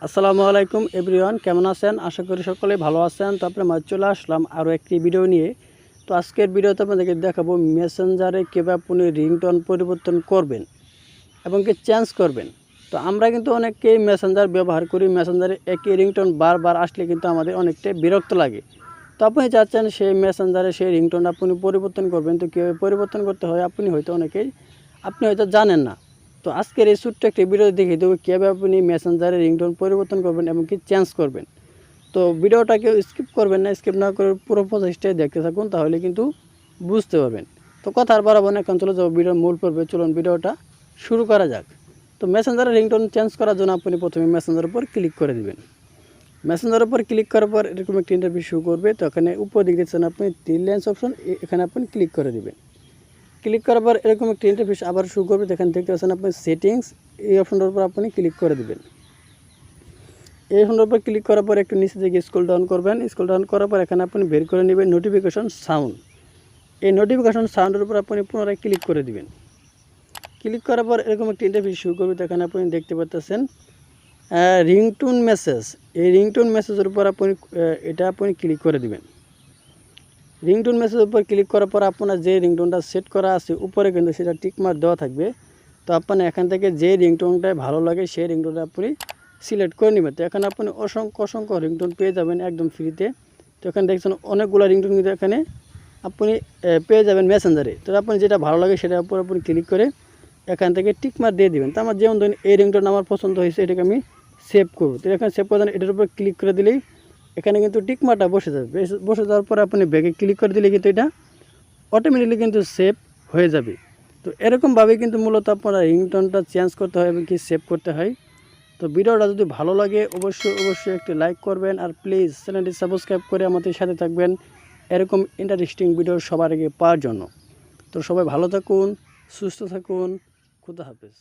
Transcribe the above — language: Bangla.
আসসালামু আলাইকুম এভরিওয়ান, কেমন আছেন? আশা করি সকলেই ভালো আছেন। তো আপনার মাঝে চলে আসলাম আরও একটি ভিডিও নিয়ে। তো আজকের ভিডিওতে আপনাদেরকে দেখাবো মেসেঞ্জারে কীভাবে আপনি রিংটোন পরিবর্তন করবেন এবং কি চেঞ্জ করবেন। তো আমরা কিন্তু অনেকেই মেসেঞ্জার ব্যবহার করি, মেসেঞ্জারে একই রিংটোন বারবার আসলে কিন্তু আমাদের অনেকটাই বিরক্ত লাগে। তো আপনি চাচ্ছেন সেই মেসেঞ্জারে সেই রিংটোন আপনি পরিবর্তন করবেন। তো কীভাবে পরিবর্তন করতে হয় আপনি হয়তো জানেন না। তো আজকের এই ছোট্ট একটি ভিডিও দেখিয়ে দেবো কীভাবে আপনি মেসেঞ্জারে রিংটোন পরিবর্তন করবেন এবং কি চেঞ্জ করবেন। তো ভিডিওটাকে স্কিপ করবেন না, স্কিপ না করে পুরো প্রসেসটাই দেখতে থাকুন, তাহলে কিন্তু বুঝতে পারবেন। তো কথা আর বাড়াবো না, এখন চলে যাবো ভিডিওর মূল পর্বে। চলুন ভিডিওটা শুরু করা যাক। তো মেসেঞ্জারে রিংটোন চেঞ্জ করার জন্য আপনি প্রথমে মেসেঞ্জারের উপর ক্লিক করে দিবেন। মেসেঞ্জারের উপর ক্লিক করার পর এরকম একটি ইন্টারভিউ শুরু করবে। তো এখানে উপর দিকে দেখছেন আপনি 3 লাইন্স অপশন, এখানে আপনি ক্লিক করে দিবেন। ক্লিক করার পর এরকম একটি ইন্টারফেস আবার শুরু করবে। এখানে দেখতে পাচ্ছেন আপনি সেটিংস, এই অপশনটার উপর আপনি ক্লিক করে দিবেন। এই অপশনটার উপর ক্লিক করার পর একটু নিচে দিকে স্ক্রল ডাউন করবেন। স্ক্রল ডাউন করার পর এখানে আপনি বের করে নেবেন নোটিফিকেশন সাউন্ড। এই নোটিফিকেশন সাউন্ডের উপর আপনি পুনরায় ক্লিক করে দিবেন। ক্লিক করার পর এরকম একটি ইন্টারফেস শুরু করবে। এখানে আপনি দেখতে পাচ্ছেন রিংটোন মেসেজ। এই রিংটোন মেসেজের উপর আপনি ক্লিক করে দিবেন। রিংটোন মেসেজের উপর ক্লিক করার পর আপনার যে রিংটোনটা সেট করা আছে উপরে কিন্তু সেটা টিকমার্ক দেওয়া থাকবে। তো আপনার এখান থেকে যে রিংটোনটাই ভালো লাগে সেই রিংটোনটা আপনি সিলেক্ট করে নেবেন। তো এখানে আপনি অসংখ্য রিংটোন পেয়ে যাবেন একদম ফ্রিতে। তো এখানে দেখছেন অনেকগুলো রিংটোন কিন্তু এখানে আপনি পেয়ে যাবেন মেসেঞ্জারে। তো আপনি যেটা ভালো লাগে সেটার উপর আপনি ক্লিক করে এখান থেকে টিকমার্ক দিয়ে দেবেন। তো আমার যেমন ধরুন এই রিংটোন আমার পছন্দ হয়েছে, এটাকে আমি সেভ করব। তো এখানে সেভ করে দেন, এটার উপর ক্লিক করে দিলেই এখানে কিন্তু টিকমার্কটা বসে যাবে। বসে যাওয়ার পরে আপনি ব্যাগে ক্লিক করে দিলে কিন্তু এটা অটোমেটিকলি কিন্তু সেভ হয়ে যাবে। তো এরকমভাবে কিন্তু মূলত আপনারা রিংটোনটা চেঞ্জ করতে হয় এবং কি সেভ করতে হয়। তো ভিডিওটা যদি ভালো লাগে অবশ্যই একটি লাইক করবেন, আর প্লিজ চ্যানেলটি সাবস্ক্রাইব করে আমাদের সাথে থাকবেন এরকম ইন্টারেস্টিং ভিডিও সবার আগে পাওয়ার জন্য। তো সবাই ভালো থাকুন, সুস্থ থাকুন, খুদা হাফেজ।